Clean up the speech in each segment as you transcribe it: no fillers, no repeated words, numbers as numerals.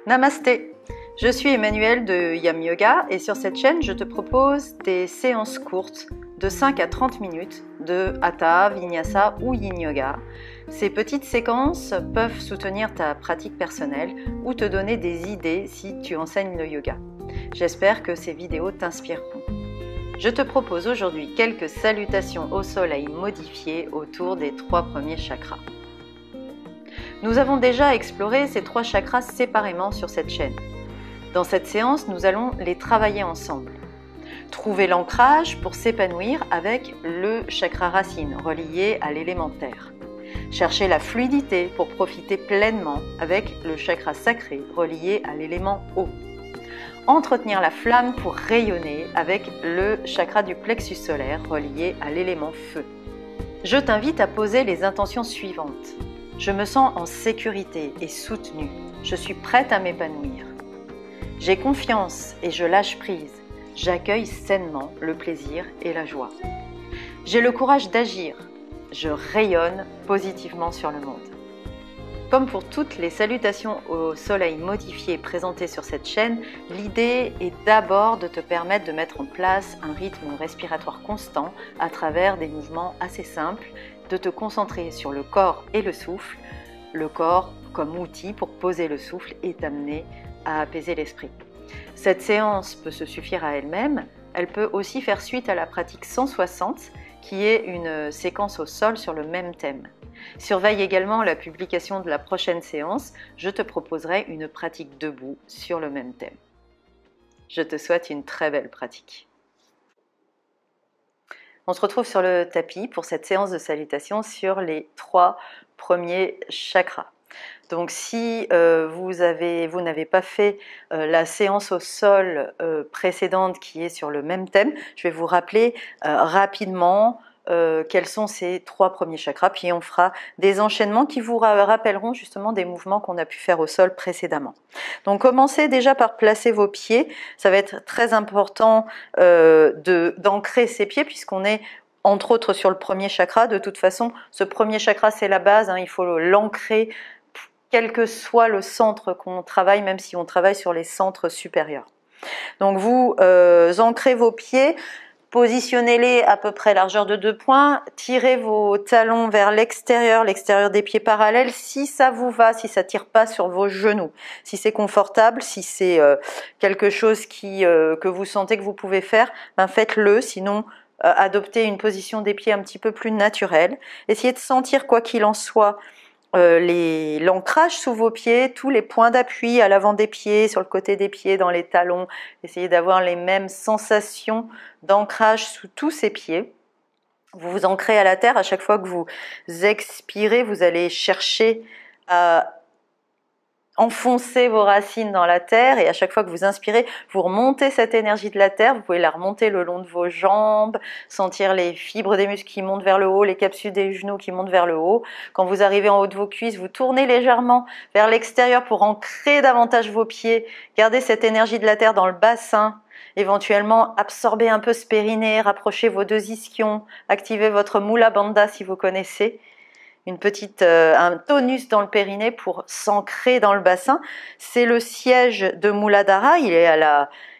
Namasté, je suis Emmanuelle de Yam Yoga et sur cette chaîne, je te propose des séances courtes de 5 à 30 minutes de Hatha, Vinyasa ou Yin Yoga. Ces petites séquences peuvent soutenir ta pratique personnelle ou te donner des idées si tu enseignes le yoga. J'espère que ces vidéos t'inspireront. Je te propose aujourd'hui quelques salutations au soleil modifiées autour des 3 premiers chakras. Nous avons déjà exploré ces 3 chakras séparément sur cette chaîne. Dans cette séance, nous allons les travailler ensemble. Trouver l'ancrage pour s'épanouir avec le chakra racine relié à l'élémentaire. Chercher la fluidité pour profiter pleinement avec le chakra sacré relié à l'élément eau. Entretenir la flamme pour rayonner avec le chakra du plexus solaire relié à l'élément feu. Je t'invite à poser les intentions suivantes. Je me sens en sécurité et soutenue. Je suis prête à m'épanouir. J'ai confiance et je lâche prise. J'accueille sainement le plaisir et la joie. J'ai le courage d'agir. Je rayonne positivement sur le monde. Comme pour toutes les salutations au soleil modifiées présentées sur cette chaîne, l'idée est d'abord de te permettre de mettre en place un rythme respiratoire constant à travers des mouvements assez simples, de te concentrer sur le corps et le souffle, le corps comme outil pour poser le souffle et t'amener à apaiser l'esprit. Cette séance peut se suffire à elle-même, elle peut aussi faire suite à la pratique 160 qui est une séquence au sol sur le même thème. Surveille également la publication de la prochaine séance, je te proposerai une pratique debout sur le même thème. Je te souhaite une très belle pratique. On se retrouve sur le tapis pour cette séance de salutation sur les 3 premiers chakras. Donc si vous n'avez pas fait la séance au sol précédente qui est sur le même thème, je vais vous rappeler rapidement quels sont ces 3 premiers chakras, puis on fera des enchaînements qui vous rappelleront justement des mouvements qu'on a pu faire au sol précédemment. Donc commencez déjà par placer vos pieds, ça va être très important d'ancrer ses pieds puisqu'on est entre autres sur le premier chakra. De toute façon, ce premier chakra c'est la base, il faut l'ancrer quel que soit le centre qu'on travaille, même si on travaille sur les centres supérieurs. Donc vous ancrez vos pieds, positionnez-les à peu près largeur de 2 points, tirez vos talons vers l'extérieur des pieds parallèles, si ça vous va, si ça tire pas sur vos genoux, si c'est confortable, si c'est quelque chose que vous sentez que vous pouvez faire, faites-le, sinon adoptez une position des pieds un petit peu plus naturelle. Essayez de sentir quoi qu'il en soit l'ancrage sous vos pieds, tous les points d'appui à l'avant des pieds, sur le côté des pieds, dans les talons. Essayez d'avoir les mêmes sensations d'ancrage sous tous ces pieds. Vous vous ancrez à la terre. À chaque fois que vous expirez, vous allez chercher à enfoncez vos racines dans la terre et à chaque fois que vous inspirez, vous remontez cette énergie de la terre, vous pouvez la remonter le long de vos jambes, sentir les fibres des muscles qui montent vers le haut, les capsules des genoux qui montent vers le haut. Quand vous arrivez en haut de vos cuisses, vous tournez légèrement vers l'extérieur pour ancrer davantage vos pieds, gardez cette énergie de la terre dans le bassin, éventuellement absorbez un peu ce périnée, rapprochez vos 2 ischions, activez votre Mula Bandha si vous connaissez. Un tonus dans le périnée pour s'ancrer dans le bassin. C'est le siège de Muladhara,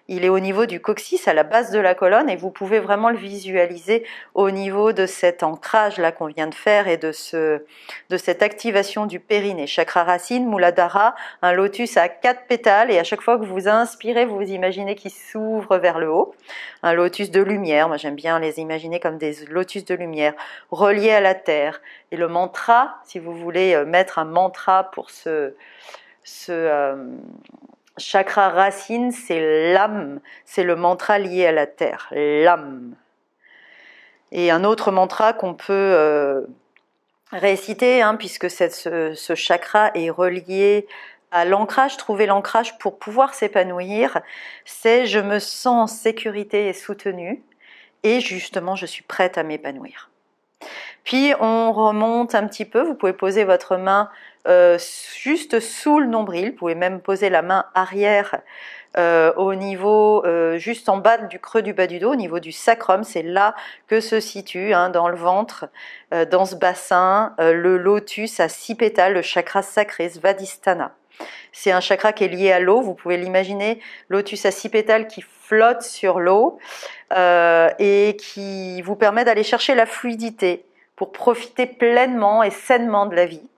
il est au niveau du coccyx, à la base de la colonne, et vous pouvez vraiment le visualiser au niveau de cet ancrage là qu'on vient de faire et de cette activation du périnée. Chakra racine, Muladhara, un lotus à 4 pétales, et à chaque fois que vous inspirez, vous vous imaginez qu'il s'ouvre vers le haut. Un lotus de lumière, moi j'aime bien les imaginer comme des lotus de lumière, reliés à la terre. Et le mantra, si vous voulez mettre un mantra pour ce chakra racine, c'est l'âme, c'est le mantra lié à la terre, l'âme. Et un autre mantra qu'on peut réciter, puisque ce chakra est relié à l'ancrage, trouver l'ancrage pour pouvoir s'épanouir, c'est « je me sens en sécurité et soutenue » et justement « je suis prête à m'épanouir ». Puis Puis on remonte un petit peu, vous pouvez poser votre main juste sous le nombril, vous pouvez même poser la main arrière au niveau, juste en bas du creux du bas du dos, au niveau du sacrum, c'est là que se situe, hein, dans le ventre, dans ce bassin, le lotus à 6 pétales, le chakra sacré, Svadhisthana. C'est un chakra qui est lié à l'eau, vous pouvez l'imaginer, lotus à 6 pétales qui flotte sur l'eau et qui vous permet d'aller chercher la fluidité pour profiter pleinement et sainement de la vie.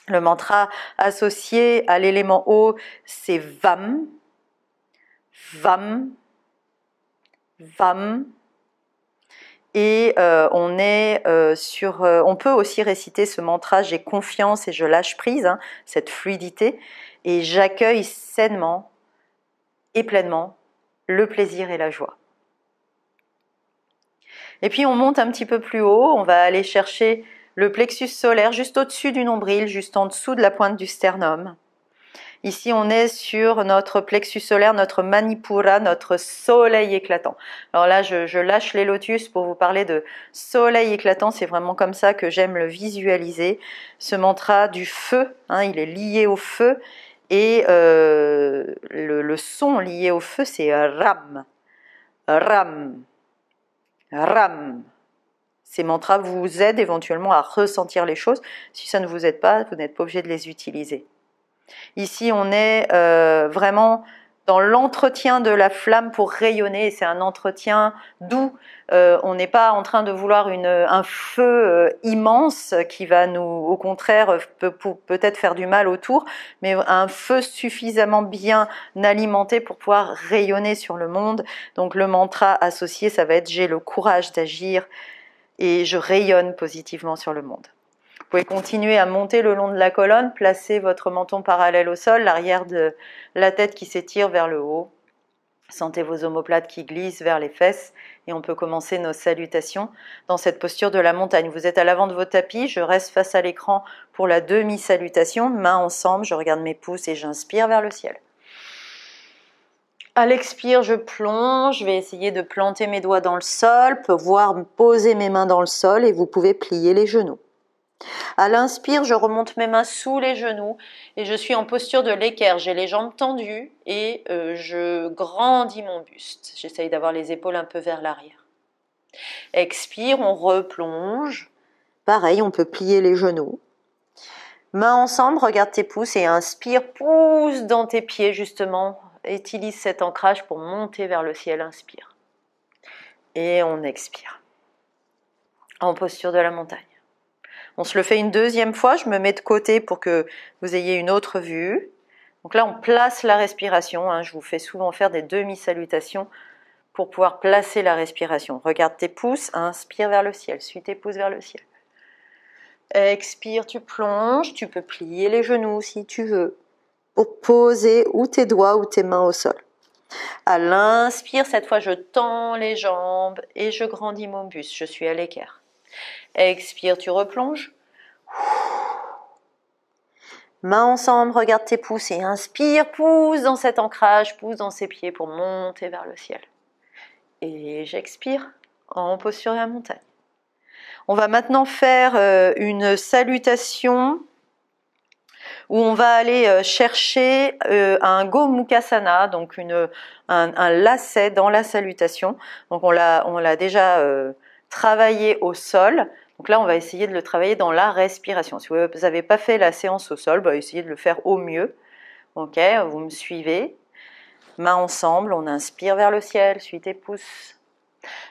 Le mantra associé à l'élément eau, c'est Vam, Vam, Vam. Et on peut aussi réciter ce mantra, j'ai confiance et je lâche prise, hein, cette fluidité, et j'accueille sainement et pleinement le plaisir et la joie. Et puis on monte un petit peu plus haut, on va aller chercher le plexus solaire juste au-dessus du nombril, juste en dessous de la pointe du sternum. Ici, on est sur notre plexus solaire, notre Manipura, notre soleil éclatant. Alors là, je lâche les lotus pour vous parler de soleil éclatant. C'est vraiment comme ça que j'aime le visualiser. Ce mantra du feu, hein, il est lié au feu. Et le son lié au feu, c'est Ram, Ram, Ram. Ces mantras vous aident éventuellement à ressentir les choses. Si ça ne vous aide pas, vous n'êtes pas obligé de les utiliser. Ici, on est vraiment dans l'entretien de la flamme pour rayonner, et c'est un entretien doux. On n'est pas en train de vouloir un feu immense qui va nous, au contraire, peut-être faire du mal autour, mais un feu suffisamment bien alimenté pour pouvoir rayonner sur le monde. Donc le mantra associé, ça va être « j'ai le courage d'agir et je rayonne positivement sur le monde ». Vous pouvez continuer à monter le long de la colonne, placer votre menton parallèle au sol, l'arrière de la tête qui s'étire vers le haut. Sentez vos omoplates qui glissent vers les fesses et on peut commencer nos salutations dans cette posture de la montagne. Vous êtes à l'avant de votre tapis, je reste face à l'écran pour la demi-salutation, mains ensemble, je regarde mes pouces et j'inspire vers le ciel. À l'expire, je plonge, je vais essayer de planter mes doigts dans le sol, pouvoir poser mes mains dans le sol et vous pouvez plier les genoux. À l'inspire, je remonte mes mains sous les genoux et je suis en posture de l'équerre. J'ai les jambes tendues et je grandis mon buste. J'essaye d'avoir les épaules un peu vers l'arrière. Expire, on replonge. Pareil, on peut plier les genoux. Mains ensemble, regarde tes pouces et inspire, pousse dans tes pieds justement. Utilise cet ancrage pour monter vers le ciel, inspire. Et on expire. En posture de la montagne. On se le fait une deuxième fois, je me mets de côté pour que vous ayez une autre vue. Donc là, on place la respiration, hein, je vous fais souvent faire des demi-salutations pour pouvoir placer la respiration. Regarde tes pouces, inspire vers le ciel, suis tes pouces vers le ciel. Expire, tu plonges, tu peux plier les genoux si tu veux, pour poser ou tes doigts ou tes mains au sol. À l'inspire, cette fois, je tends les jambes et je grandis mon buste, je suis à l'équerre. Expire, tu replonges. Mains ensemble, regarde tes pouces et inspire, pousse dans cet ancrage, pousse dans ses pieds pour monter vers le ciel. Et j'expire en posture de la montagne. On va maintenant faire une salutation où on va aller chercher un Gomukhasana, donc un lacet dans la salutation. Donc on l'a déjà travaillé au sol. Donc là, on va essayer de le travailler dans la respiration. Si vous n'avez pas fait la séance au sol, essayez de le faire au mieux. Ok, vous me suivez. Mains ensemble, on inspire vers le ciel, suis tes pouces.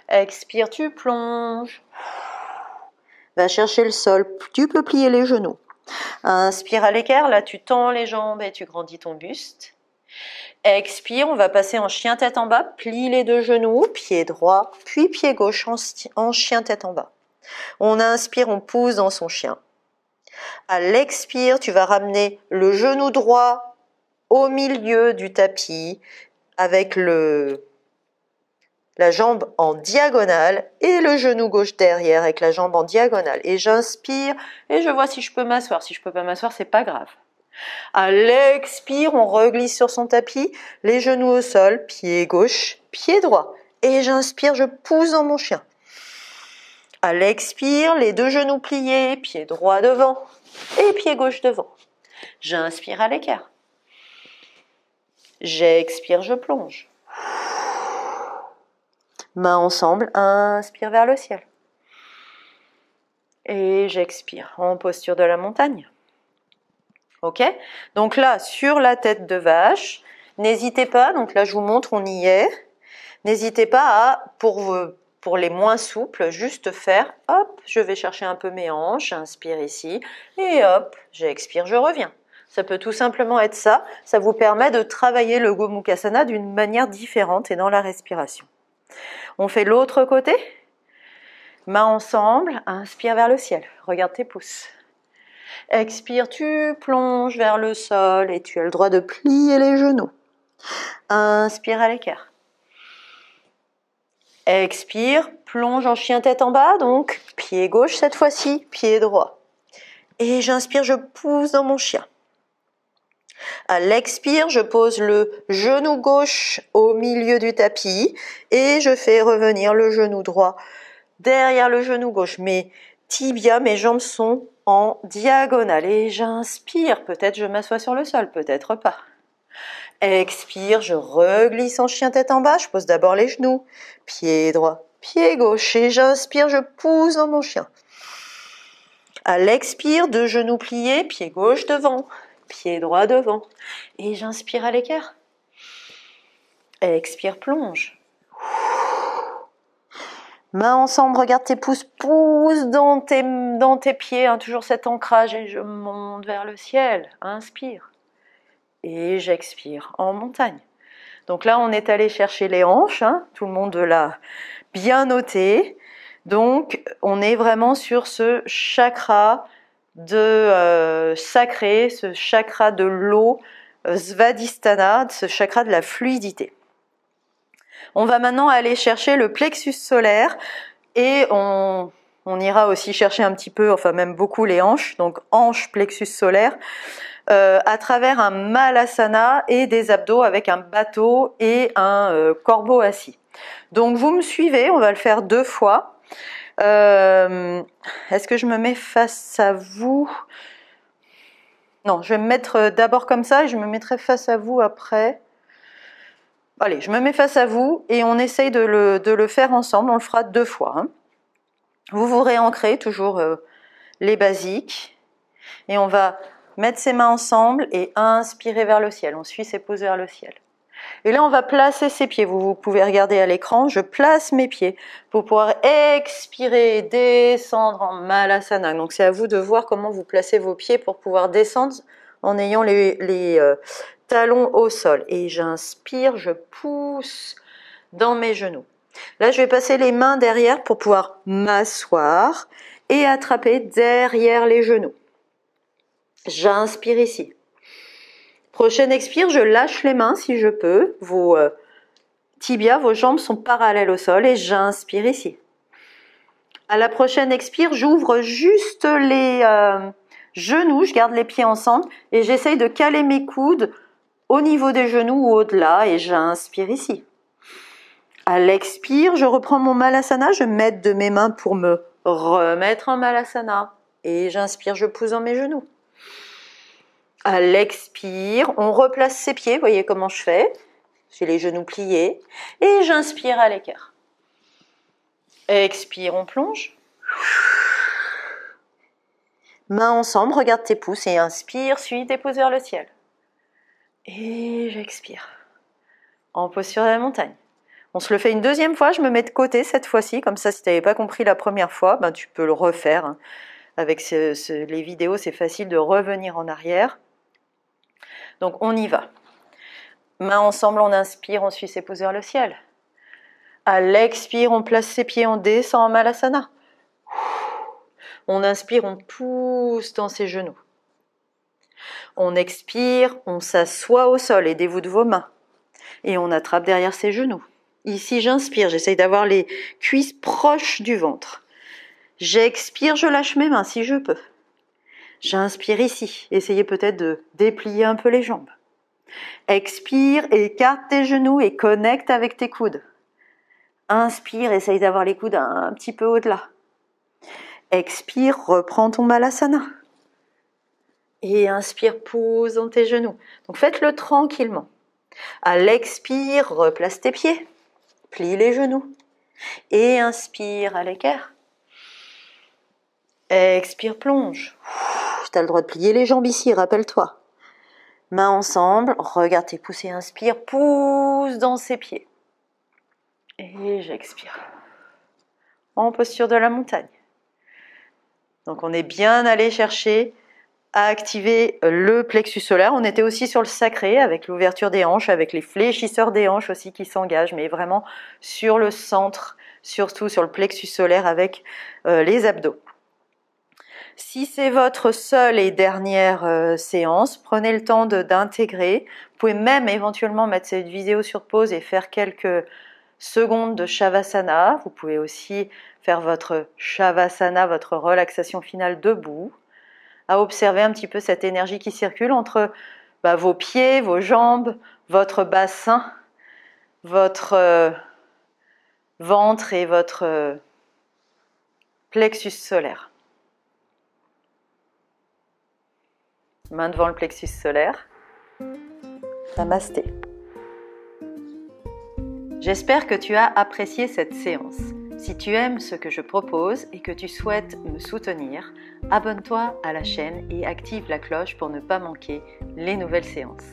Expire, tu plonges. Va chercher le sol, tu peux plier les genoux. Inspire à l'équerre, là tu tends les jambes et tu grandis ton buste. Expire, on va passer en chien tête en bas, plie les deux genoux, pied droit, puis pied gauche en chien tête en bas. On inspire, on pousse dans son chien. À l'expire, tu vas ramener le genou droit au milieu du tapis avec la jambe en diagonale et le genou gauche derrière avec la jambe en diagonale. Et j'inspire et je vois si je peux m'asseoir. Si je peux pas m'asseoir, c'est pas grave. À l'expire, on reglisse sur son tapis, les genoux au sol, pied gauche, pied droit. Et j'inspire, je pousse dans mon chien. À l'expire, les deux genoux pliés, pied droit devant et pied gauche devant. J'inspire à l'écart. J'expire, je plonge. Mains ensemble, inspire vers le ciel. Et j'expire en posture de la montagne. Ok? Donc là, sur la tête de vache, n'hésitez pas, donc là je vous montre, on y est. N'hésitez pas à, pour les moins souples, juste faire, hop, je vais chercher un peu mes hanches, j'inspire ici, et hop, j'expire, je reviens. Ça peut tout simplement être ça, ça vous permet de travailler le Gomukhasana d'une manière différente et dans la respiration. On fait l'autre côté, mains ensemble, inspire vers le ciel, regarde tes pouces. Expire, tu plonges vers le sol et tu as le droit de plier les genoux. Inspire à l'écart. Expire, plonge en chien tête en bas, donc pied gauche cette fois-ci, pied droit. Et j'inspire, je pousse dans mon chien. À l'expire, je pose le genou gauche au milieu du tapis et je fais revenir le genou droit derrière le genou gauche. Mes tibias, mes jambes sont en diagonale et j'inspire. Peut-être je m'assois sur le sol, peut-être pas. Expire, je reglisse en chien tête en bas, je pose d'abord les genoux, pied droit, pied gauche et j'inspire, je pousse dans mon chien. À l'expire, deux genoux pliés, pied gauche devant, pied droit devant et j'inspire à l'écart. Expire, plonge. Mains ensemble, regarde tes pouces, pousse dans tes pieds, hein, toujours cet ancrage et je monte vers le ciel. Inspire. Et j'expire en montagne. Donc là, on est allé chercher les hanches, hein, tout le monde l'a bien noté. Donc, on est vraiment sur ce chakra de sacré, ce chakra de l'eau, Svadhisthana, ce chakra de la fluidité. On va maintenant aller chercher le plexus solaire et on ira aussi chercher un petit peu, enfin même beaucoup les hanches, donc hanches, plexus solaire, à travers un malasana et des abdos avec un bateau et un corbeau assis. Donc vous me suivez, on va le faire 2 fois. Est-ce que je me mets face à vous? Non, je vais me mettre d'abord comme ça et je me mettrai face à vous après. Allez, je me mets face à vous et on essaye de le faire ensemble, on le fera 2 fois. Hein. Vous vous réancrez, toujours les basiques. Et on va mettre ses mains ensemble et inspirer vers le ciel. On suit ses pouces vers le ciel. Et là, on va placer ses pieds. Vous pouvez regarder à l'écran, je place mes pieds pour pouvoir expirer et descendre en Malasana. Donc, c'est à vous de voir comment vous placez vos pieds pour pouvoir descendre en ayant les talons au sol. Et j'inspire, je pousse dans mes genoux. Là, je vais passer les mains derrière pour pouvoir m'asseoir et attraper derrière les genoux. J'inspire ici. Prochaine expire, je lâche les mains si je peux. Vos tibias, vos jambes sont parallèles au sol et j'inspire ici. À la prochaine expire, j'ouvre juste les genoux, je garde les pieds ensemble et j'essaye de caler mes coudes au niveau des genoux ou au-delà et j'inspire ici. À l'expire, je reprends mon Malasana, je m'aide de mes mains pour me remettre en Malasana et j'inspire, je pousse dans mes genoux. À l'expire, on replace ses pieds, voyez comment je fais. J'ai les genoux pliés et j'inspire à l'écart. Expire, on plonge. Mains ensemble, regarde tes pouces et inspire, suis tes pouces vers le ciel. Et j'expire. En posture de la montagne. On se le fait une 2e fois, je me mets de côté cette fois-ci, comme ça si tu n'avais pas compris la première fois, ben, tu peux le refaire. Hein. Avec les vidéos, c'est facile de revenir en arrière. Donc on y va. Mains ensemble, on inspire, on suit ses pouces vers le ciel. À l'expire, on place ses pieds, on descend en Malasana. On inspire, on pousse dans ses genoux. On expire, on s'assoit au sol, aidez-vous de vos mains. Et on attrape derrière ses genoux. Ici, j'inspire, j'essaye d'avoir les cuisses proches du ventre. J'expire, je lâche mes mains si je peux. J'inspire ici, essayez peut-être de déplier un peu les jambes. Expire, écarte tes genoux et connecte avec tes coudes. Inspire, essaye d'avoir les coudes un petit peu au-delà. Expire, reprends ton Malasana. Et inspire, pousse dans tes genoux. Donc faites-le tranquillement. À l'expire, replace tes pieds. Plie les genoux. Et inspire à l'équerre. Expire, plonge. Tu as le droit de plier les jambes ici, rappelle-toi. Mains ensemble, regarde tes pouces et inspire, pousse dans ses pieds. Et j'expire. En posture de la montagne. Donc on est bien allé chercher à activer le plexus solaire. On était aussi sur le sacré avec l'ouverture des hanches, avec les fléchisseurs des hanches aussi qui s'engagent, mais vraiment sur le centre, surtout sur le plexus solaire avec les abdos. Si c'est votre seule et dernière séance, prenez le temps d'intégrer. Vous pouvez même éventuellement mettre cette vidéo sur pause et faire quelques secondes de Shavasana. Vous pouvez aussi faire votre Shavasana, votre relaxation finale debout, à observer un petit peu cette énergie qui circule entre vos pieds, vos jambes, votre bassin, votre ventre et votre plexus solaire. Main devant le plexus solaire. Namasté. J'espère que tu as apprécié cette séance. Si tu aimes ce que je propose et que tu souhaites me soutenir, abonne-toi à la chaîne et active la cloche pour ne pas manquer les nouvelles séances.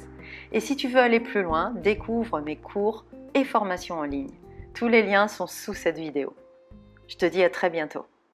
Et si tu veux aller plus loin, découvre mes cours et formations en ligne. Tous les liens sont sous cette vidéo. Je te dis à très bientôt.